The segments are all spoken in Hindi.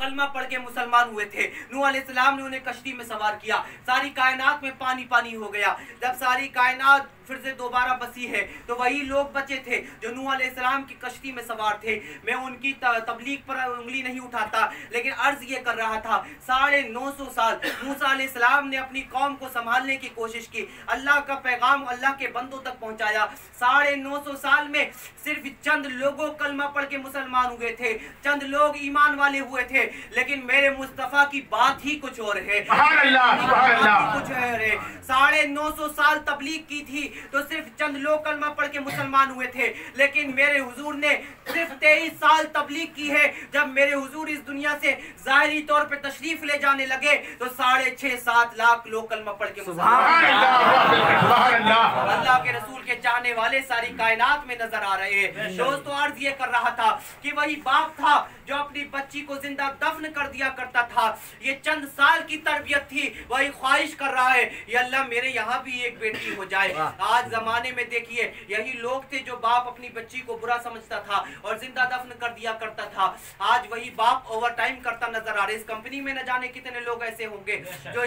कलमा पढ़ के मुसलमान हुए थे। नूह अलैहिस्सलाम ने उन्हें कश्ती में सवार किया, सारी कायनात में पानी पानी हो गया। जब सारी कायनात फिर से दोबारा बसी है तो वही लोग बचे थे जो नूह अलैहिस्सलाम की कश्ती में सवार थे। मैं उनकी तबलीग पर उंगली नहीं उठाता, लेकिन अर्ज ये कर रहा था 950 साल मूसा अलैहिस्सलाम ने अपनी कौम को संभालने की कोशिश की, अल्लाह का पैगाम अल्लाह के बंदों तक पहुंचाया। 950 साल में सिर्फ चंद लोगों कलमा पढ़ के मुसलमान हुए थे, चंद लोग ईमान वाले हुए थे, लेकिन मेरे मुस्तफा की बात ही कुछ और है। कुछ है 950 साल तबलीग की थी तो सिर्फ चंद लोग कलमा पढ़ के मुसलमान हुए थे, लेकिन मेरे हुजूर ने सिर्फ 23 साल तबलीग की है। जब मेरे हुजूर इस दुनिया से जाहिरी तौर पे तशरीफ ले जाने लगे तो 6.5-7 लाख लोग कलमा पढ़ के अल्लाह के रसूल के चाहने वाले सारी कायनात में नजर आ रहे हैं। दोस्तों अर्ज ये कर रहा था कि वही बाप था जो अपनी बच्ची को जिंदा दफन कर दिया करता था, ये चंद साल की तरबियत थी, वही ख्वाहिश कर रहा है ये अल्लाह मेरे यहाँ भी एक बेटी हो जाए। आज जमाने में देखिए यही लोग थे जो बाप अपनी बच्ची को बुरा समझता था और जिंदा दफन कर दिया करता था, आज वही बाप ओवर टाइम करता नजर आ रहा है। इस कंपनी में न जाने कितने लोग ऐसे होंगे जो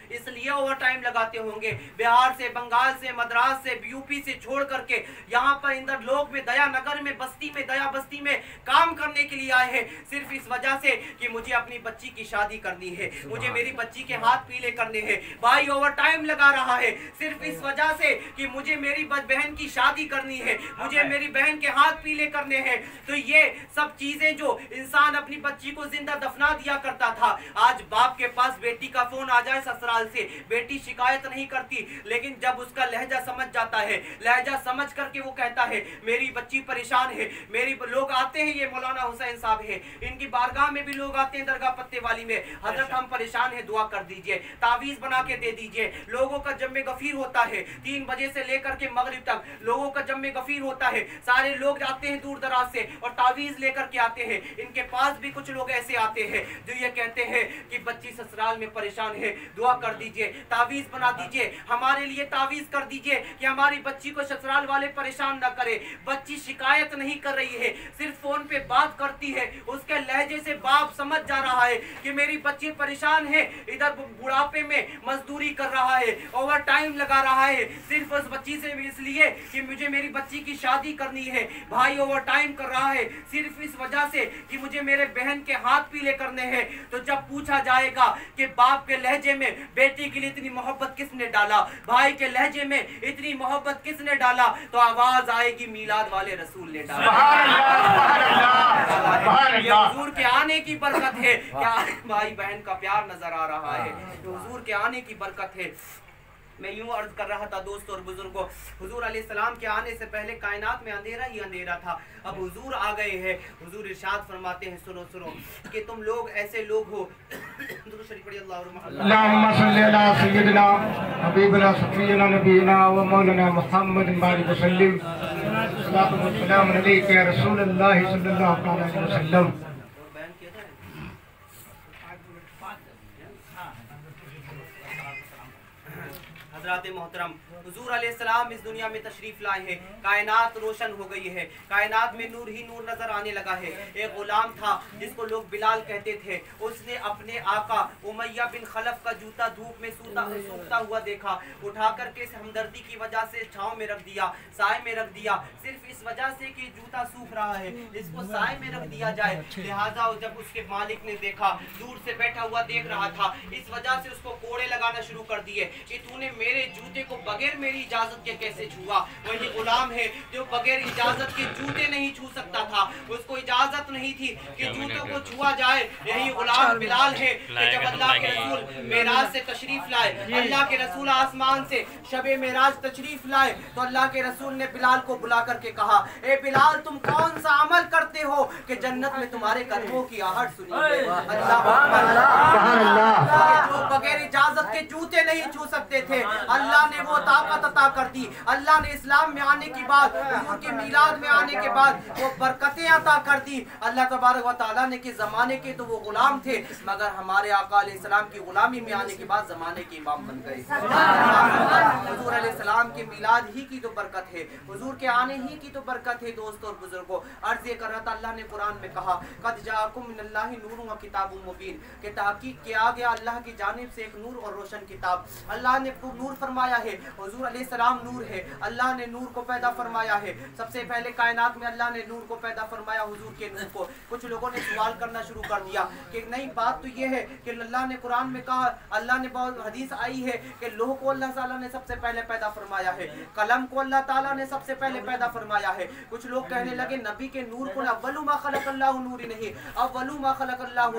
इसलिए ओवर टाइम लगाते होंगे, बिहार से, बंगाल से, मद्रास से, यूपी से छोड़ करके यहाँ पर इंदर लोग में, दया नगर में, बस्ती में, दया बस्ती में काम करने के लिए आए हैं, सिर्फ इस वजह से कि मुझे अपनी बच्ची की शादी करनी है, मुझे मेरी बच्ची के हाथ पीले करने हैं। भाई ओवर टाइम लगा रहा है सिर्फ इस वजह से कि मुझे मेरी बहन की शादी करनी है, मुझे मेरी बहन के हाथ पीले करने हैं। तो ये सब चीजें जो इंसान अपनी बच्ची को जिंदा दफना दिया करता था, आज बाप के पास बेटी का फोन आ जाए ससुराल से, बेटी शिकायत नहीं करती, लेकिन जब उसका लहजा समझ जाता है, लहजा समझ करके वो कहता है मेरी बच्ची परेशान है, मेरी लोग आते हैं, ये मौलाना हुसैन साहब है, इनकी बारगाह में भी लोग आते हैं दरगाह पत्ते वाली में, हजरत हम परेशान है, दुआ कर दीजिए, तावीज बना के दे दीजिए। लोगों का जम्मे गफीर होता है 3 बजे से लेकर के मगरिब तक, लोगों का जम्मे गफीर होता है, सारे लोग आते हैं दूर दराज से और तावीज लेकर के आते हैं। इनके पास भी कुछ लोग ऐसे आते हैं जो ये कहते हैं कि बच्ची ससुराल में परेशान है, दुआ कर दीजिए, तावीज बना दीजिए, हमारे लिए तावीज कर दीजिए कि हमारी बच्ची को ससुराल वाले परेशान ना करे। बच्ची शिकायत नहीं कर रही है, सिर्फ फोन पे बात करती है, उसके लहजे से बाप समझ जा रहा है कि मेरी बच्ची परेशान है, इधर बुढ़ापे में मजदूरी कर रहा है, ओवर टाइम लगा रहा है, सिर्फ उस बच्ची से इसलिए कि मुझे मेरी बच्ची की शादी करनी है। भाई ओवर टाइम कर रहा है सिर्फ इस वजह से कि मुझे मेरे बहन के हाथ पीले करने हैं। तो जब पूछा जाएगा कि बाप के लहजे में बेटी के लिए इतनी मोहब्बत किसने डाला, भाई के लहजे में इतनी मोहब्बत किसने डाला, तो आवाज आएगी मीलाद वाले रसूल ने डाला। ये हुजूर के आने की बरकत है, क्या भाई बहन का प्यार नजर आ रहा है, हुजूर के आने की बरकत है। मैं यूं अर्ज कर रहा था दोस्तों और बुजुर्गों, हुजूर अलैहिस्सलाम के आने से पहले कायनात में अंधेरा ही अंधेरा था, अब हुजूर आ गए हैं। हुजूर इरशाद फरमाते हैं सुनो सुनो कि तुम लोग ऐसे लोग हो दुरूद शरीफ पढ़िए अल्लाहुम्मा सल्ली अला सय्यिदिना हबीबना सफीना नबीना व मौलाना मुहम्मद बारिक वसल्लम सल्लल्लाहु अलैहि या रसूलुल्लाह सल्लल्लाहु अलैहि वसल्लम। हज़रात मोहतरम हुजूर अलैहिस्सलाम इस दुनिया में तशरीफ लाए हैं, कायनात रोशन हो गई है, कायनात में नूर ही नूर नजर आने लगा है। एक गुलाम था जिसको लोग बिलाल कहते थे, उसने अपने आका उमैया बिन खलफ का जूता धूप में सूखता हुआ देखा, उठा करके हमदर्दी की वजह से छांव में रख दिया, साए में रख दिया, सिर्फ इस वजह से कि जूता सूख रहा है, इसको साए में रख दिया जाए। लिहाजा जब उसके मालिक ने देखा, दूर से बैठा हुआ देख रहा था, इस वजह से उसको कोड़े लगाना शुरू कर दिए कि तूने मेरे जूते को बगैर मेरी इजाजत के कैसे छुआ। वही गुलाम है जो बगैर इजाजत के जूते नहीं छू सकता था, उसको इजाजत नहीं थी कि जूतों को छुआ जाए। यही गुलाम बिलाल है कि जब अल्लाह के रसूल मेराज से तशरीफ लाए, अल्लाह के रसूल आसमान से शबे मेराज तशरीफ लाए, तो अल्लाह के रसूल ने बिलाल को बुला करके कहा, ए बिलाल तुम कौन सा अमल करते हो कि जन्नत में तुम्हारे कदमों की आहट सुनी है। जो बगैर इजाजत के जूते नहीं छू सकते थे, अल्लाह ने वो ताब ताकत अता कर दी। अल्लाह ने इस्लाम में आने की बाद, हुजूर के मिलाद में आने के बाद वो बरकतें अता कर दी। अल्लाह तबारक व तआला ने के ज़माने के तो वो गुलाम थे, मगर हमारे आका अलैहिस्सलाम की गुलामी में आने के बाद ज़माने के इमाम बन गए। हुजूर अलैहिस्सलाम के मिलाद ही की तो बरकत है, हुजूर के आने ही की तो बरकत है। दोस्तों और बुजुर्गों, अर्ज़ ये कर रहा था, अल्लाह ने कुरान में कहा कद जाअकुम मिनल्लाहि नूरुन व किताबुम मुबीन, कि तहकीक किया गया अल्लाह की जानिब से एक नूर और रोशन किताब। अल्लाह ने नूर फरमाया है, हुजूर अलैहिस्सलाम नूर है। अल्लाह ने नूर को पैदा फरमाया है। सबसे पहले कायनात में अल्लाह ने नूर को पैदा फरमाया, हुजूर के नूर को। कुछ लोगों ने सवाल करना शुरू कर दिया कि नहीं, बात तो ये है कि अल्लाह ने कुरान में कहा, अल्लाह ने बहुत हदीस आई है कि लोह को अल्लाह ताला ने सबसे पहले पैदा फरमाया है, कलम को अल्लाह ताला ने सबसे पहले पैदा फरमाया है। कुछ लोग कहने लगे नबी के नूर को अव्वलु मा खलक़ल्लाहु नूर नहीं, अव्वलु मा खलक़ल्लाहु,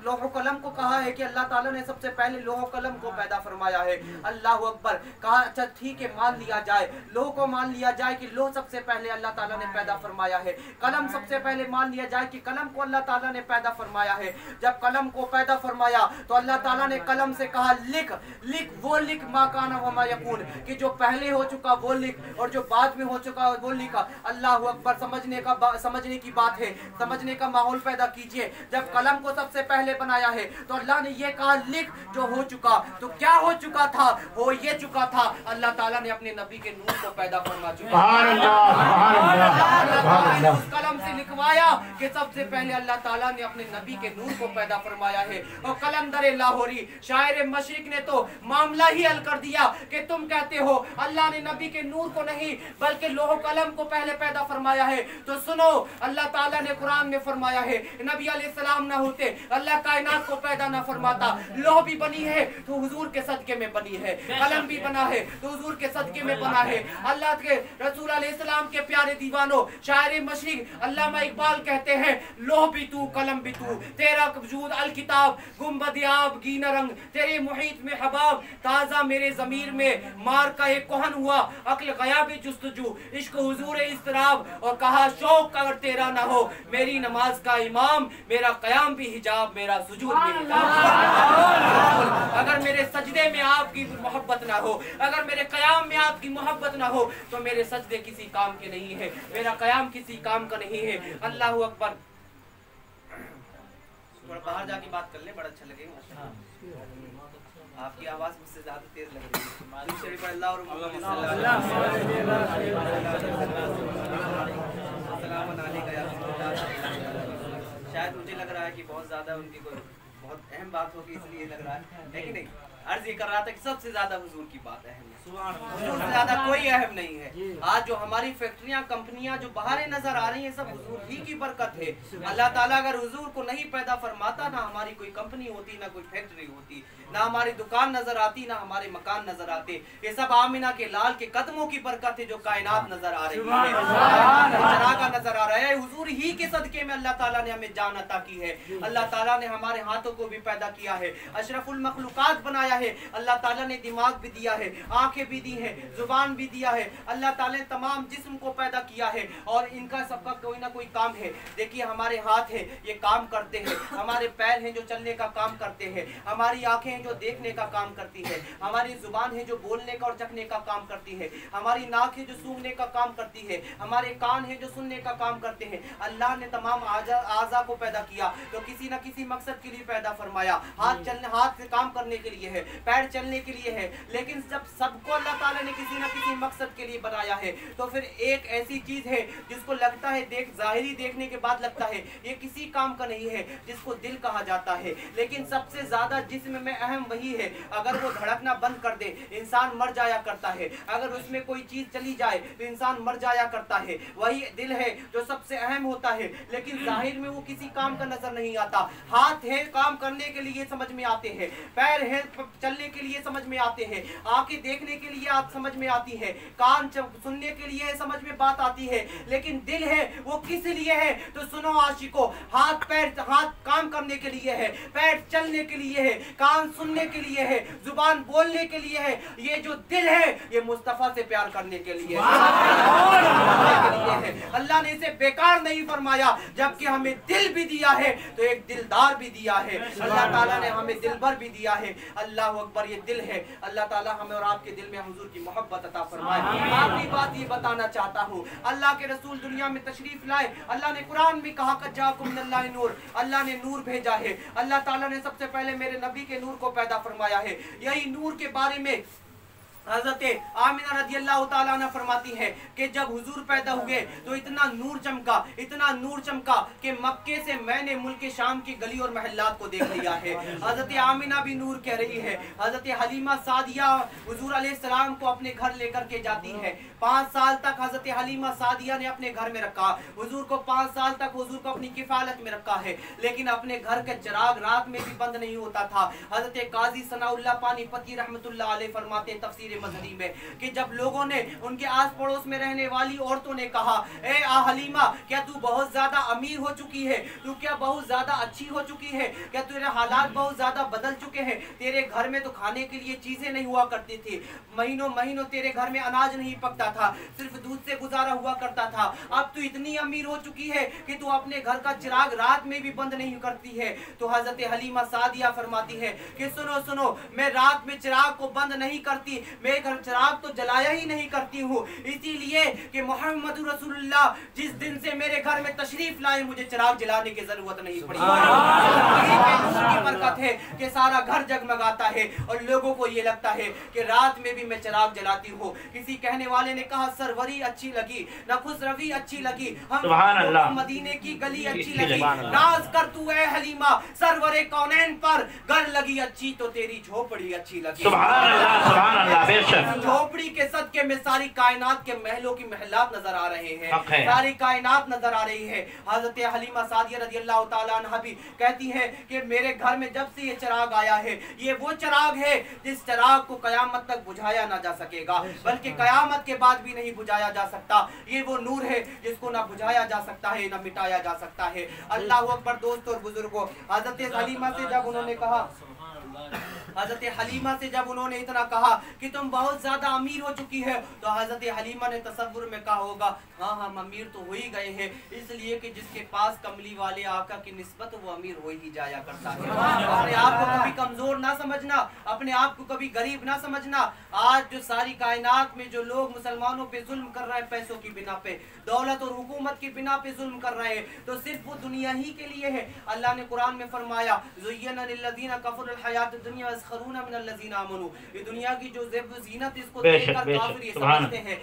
लोह कलम को कहा है कि अल्लाह ताला ने सबसे पहले लोह कलम को पैदा फरमाया है। अल्लाह अकबर। कहा अच्छा ठीक है, मान लिया जाए, लोह को मान लिया जाए कि लोह सबसे पहले अल्लाह ताला ने पैदा फरमाया है। कलम सबसे पहले मान लिया जाए कि कलम को अल्लाह ताला ने पैदा फरमाया है। जब कलम को पैदा फरमाया तो अल्लाह ताला ने कलम से कहा लिख, लिख वो लिख मा काना व मा यकून, कि जो पहले हो चुका वो लिख और जो बाद में हो चुका वो लिखा। अल्लाह अकबर। समझने की बात है, समझने का माहौल पैदा कीजिए। जब कलम को सबसे पहले बनाया है तो अल्लाह ने ये कहा लिख जो हो चुका। तो क्या हो चुका था? हो ये चुका था, अल्लाह ताला ने अपने नबी के नूर को पैदा फरमा चुका। उस कलम से लिखवाया कि सबसे पहले अल्लाह ताला ने अपने नबी के नूर को पैदा फरमाया है। और कलंदर लाहौरी शायर मशरिक ने तो मामला ही हल कर दिया कि तुम कहते हो अल्लाह ने नबी के नूर को नहीं बल्कि लोह कलम को पहले पैदा फरमाया है। तो सुनो, अल्लाह ताला ने कुरान में फरमाया है नबी अलैहिस्सलाम ना होते अल्लाह कायनात को पैदा ना फरमाता। लोह भी बनी है तो हुजूर के सदके में बनी है, कलम भी बना है तो हुजूर के सदके में बना है। अल्लाह के रसूल अलैहिस्सलाम के प्यारे दीवानों, शायर मशरिक अल्लामा इकबाल कहते हैं लोह भी तू कलम भी तू, तेरा वजूद अल किताब गुंबद आब गीना रंग, तेरे मुहीत में हबाब ताज़ा मेरे ज़मीर में मार का एक कोहन हुआ अक्ल गयाबी जुस्तजू इश्क हुजूर इस्तराब। और कहा शौक अगर तेरा ना हो मेरी नमाज का इमाम, मेरा क़याम भी हिजाब मेरा सुजूद भी हिजाब। अगर मेरे सजदे में आपकी मोहब्बत ना हो, अगर मेरे क़याम में आपकी मोहब्बत ना हो तो मेरे सजदे किसी काम के नहीं है, मेरा क़याम किसी काम का नहीं है। अल्लाह अकबर। थोड़ा बाहर जाके बात कर ले, बड़ा अच्छा लगेगा। आपकी आवाज मुझसे ज्यादा तेज लग रही है। अल्लाह और शायद मुझे लग रहा है कि बहुत ज्यादा उनकी कोई बहुत अहम बात होगी, इसलिए लग रहा है कि नहीं। अर्ज ये कर रहा था कि सबसे ज्यादा हुजूर की बात अहम है, हुजूर से ज्यादा कोई अहम नहीं है। आज जो हमारी फैक्ट्रियां कंपनियां जो बाहर नजर आ रही हैं सब हुजूर ही की बरकत है। अल्लाह ताला अगर हुजूर को नहीं पैदा फरमाता ना हमारी कोई कंपनी होती, ना कोई फैक्ट्री होती, ना हमारी दुकान नजर आती, ना हमारे मकान नजर आते। ये सब आमिना के लाल के कदमों की बरकत है जो कायनात नजर आ रही है, चरागा नजर आ रहा है। हुजूर ही के सदके में अल्लाह ताला ने हमें जान अता की है। अल्लाह ताला ने हमारे हाथों को भी पैदा किया है, अशरफुल मखलूकात बनाया है। अल्लाह ताला ने दिमाग भी दिया है, आंखें भी दी है, जुबान भी दिया है। अल्लाह ताला ने तमाम जिस्म को पैदा किया है और इनका सबका कोई ना कोई काम है। देखिए हमारे हाथ है ये काम करते हैं, हमारे पैर हैं जो चलने का काम करते हैं, हमारी आंखें हैं जो देखने का काम करती है, हमारी जुबान है जो बोलने का और चखने का काम करती है, हमारी नाक है जो सूंघने का काम करती है, हमारे कान है जो सुनने का काम करते हैं। अल्लाह ने तमाम आज़ा को पैदा किया तो किसी न किसी मकसद के लिए पैदा फरमाया। हाथ से काम करने के लिए है, पैर चलने के लिए है, लेकिन जब सबको अल्लाह ताला ने किसी न किसी मकसद के लिए बनाया है तो फिर एक ऐसी चीज है जिसको लगता है जाहिरी देखने के बाद लगता है ये किसी काम का नहीं है, जिसको दिल कहा जाता है। लेकिन सबसे ज्यादा जिस्म में अहम वही है, अगर वो धड़कना बंद कर दे इंसान मर जाया करता है, अगर उसमें कोई चीज चली जाए तो इंसान मर जाया करता है। वही दिल है जो सबसे अहम होता है, लेकिन जाहिर में वो किसी काम का नजर नहीं आता। हाथ है काम करने के लिए समझ में आते हैं, पैर है चलने के लिए समझ में आते हैं, आंखें देखने के लिए समझ में आती है, कान सुनने के लिए समझ में बात आती है, लेकिन दिल है वो किस लिए है? तो सुनो आशिको, हाथ काम करने के लिए है, पैर चलने के लिए है, कान सुनने के लिए है, जुबान बोलने के लिए है। ये जो दिल है ये मुस्तफा से प्यार करने के लिए है। अल्लाह ने इसे बेकार नहीं फरमाया, जबकि हमें दिल भी दिया है तो एक दिलदार भी दिया है, अल्लाह ताला ने हमें दिलबर भी दिया है। अल्लाह अकबर, ये दिल है। अल्लाह ताला हमें और आपके दिल में हुजूर की मोहब्बत अता फरमाए। आखिरी बात ये बताना चाहता हूँ, अल्लाह के रसूल दुनिया में तशरीफ लाए। अल्लाह ने कुरान में कहा कद जाकुम मिनल्लाहि नूर, अल्लाह ने नूर भेजा है। अल्लाह ताला ने सबसे पहले मेरे नबी के नूर को पैदा फरमाया है। यही नूर के बारे में हज़रत आमिना रज़ियल्लाहु ताला अन्हा फरमाती है कि जब हुजूर पैदा हुए तो इतना नूर चमका कि मक्के से मैंने मुल्क शाम की गली और महल्लात को देख लिया है। हज़रत आमिना भी नूर कह रही है। हज़रत हलीमा सादिया हुजूर अलैहिस्सलाम को अपने घर लेकर के जाती है। 5 साल तक हज़रत हलीमा सादिया ने अपने घर में रखा। हुजूर को 5 साल तक हुजूर को अपनी किफालत में रखा है, लेकिन अपने घर का चिराग रात में भी बंद नहीं होता था। हज़रत काजी सनाउल्लाह पानीपती रहमतुल्लाह अलैह फरमाते तफसीर मजहरी में कि जब लोगों ने उनके आस पड़ोस में रहने वाली औरतों ने कहा, ए हलीमा, क्या तू बहुत ज्यादा अमीर हो चुकी है? तू क्या बहुत ज्यादा अच्छी हो चुकी है? क्या तेरे हालात बहुत ज्यादा बदल चुके हैं? तेरे घर में तो खाने के लिए चीजें नहीं हुआ करती थी, महीनों महीनों तेरे घर में अनाज नहीं पकता था, सिर्फ दूध से गुजारा हुआ करता था। अब तू इतनी अमीर हो चुकी है कि तू अपने घर का चिराग रात में भी बंद नहीं करती है। तो हजरत हलीमा सादिया फरमाती है कि सुनो सुनो, मैं रात में चिराग को बंद नहीं करती, मैं घर चिराग तो जलाया ही नहीं करती हूँ, इसीलिए कि मोहम्मद रसूलुल्लाह जिस दिन से मेरे घर में तशरीफ लाए मुझे चिराग जलाने की जरूरत नहीं पड़ी। की बरकत है कि सारा घर जगमगाता है और लोगों को ये लगता है कि रात में भी मैं चिराग जलाती हूँ। किसी कहने वाले ने कहा सरवरी अच्छी लगी, न खुसरवी अच्छी लगी, हम मदीने की गली अच्छी लगी, नाज कर तू ए हलीमा सरवरे कौनैन पर, घर लगी अच्छी तो तेरी झोपड़ी अच्छी लगी। झोपड़ी के सदके में सारी कायनात के महलों की महलात नजर आ रहे हैं, सारी कायनात नजर आ रही है। हजरत हलीमा सादिया रज़ियल्लाहु ताला अन्हा भी कहती है कि मेरे घर में जब से ये चिराग आया है, ये वो चिराग है जिस चिराग को कयामत तक बुझाया ना जा सकेगा, बल्कि कयामत के बाद भी नहीं बुझाया जा सकता। ये वो नूर है जिसको ना बुझाया जा सकता है ना मिटाया जा सकता है। अल्लाह अकबर। दोस्तों और बुजुर्गों, हजरत हलीमा से जब उन्होंने कहा, हजरत हलीमा से जब उन्होंने इतना कहा कि तुम बहुत ज्यादा अमीर हो चुकी है, तो हजरत हलीमा ने तसव्वुर में कहा होगा, हाँ हम अमीर तो हो ही गए हैं, इसलिए कि जिसके पास कमली वाले आका की निस्बत वो अमीर हो ही जाया करता है। अपने आप को कभी कमजोर ना समझना, अपने आप को कभी गरीब ना समझना। आज जो सारी कायनात में जो लोग मुसलमानों पे जुल्म कर रहे हैं, पैसों की बिना पे, दौलत और हुकूमत की बिना पे जुल्म कर रहे हैं, तो सिर्फ वो दुनिया ही के लिए है। अल्लाह ने कुरान में फरमाया, ज़ुय्यना लिल्लज़ीना कफ़रुल हयातुद दुनिया यस्खरूना मिनल लज़ीना आमनू, ये दुनिया की जो ज़ेब ज़ीनत इसको देखकर काफिर ये समझते हैं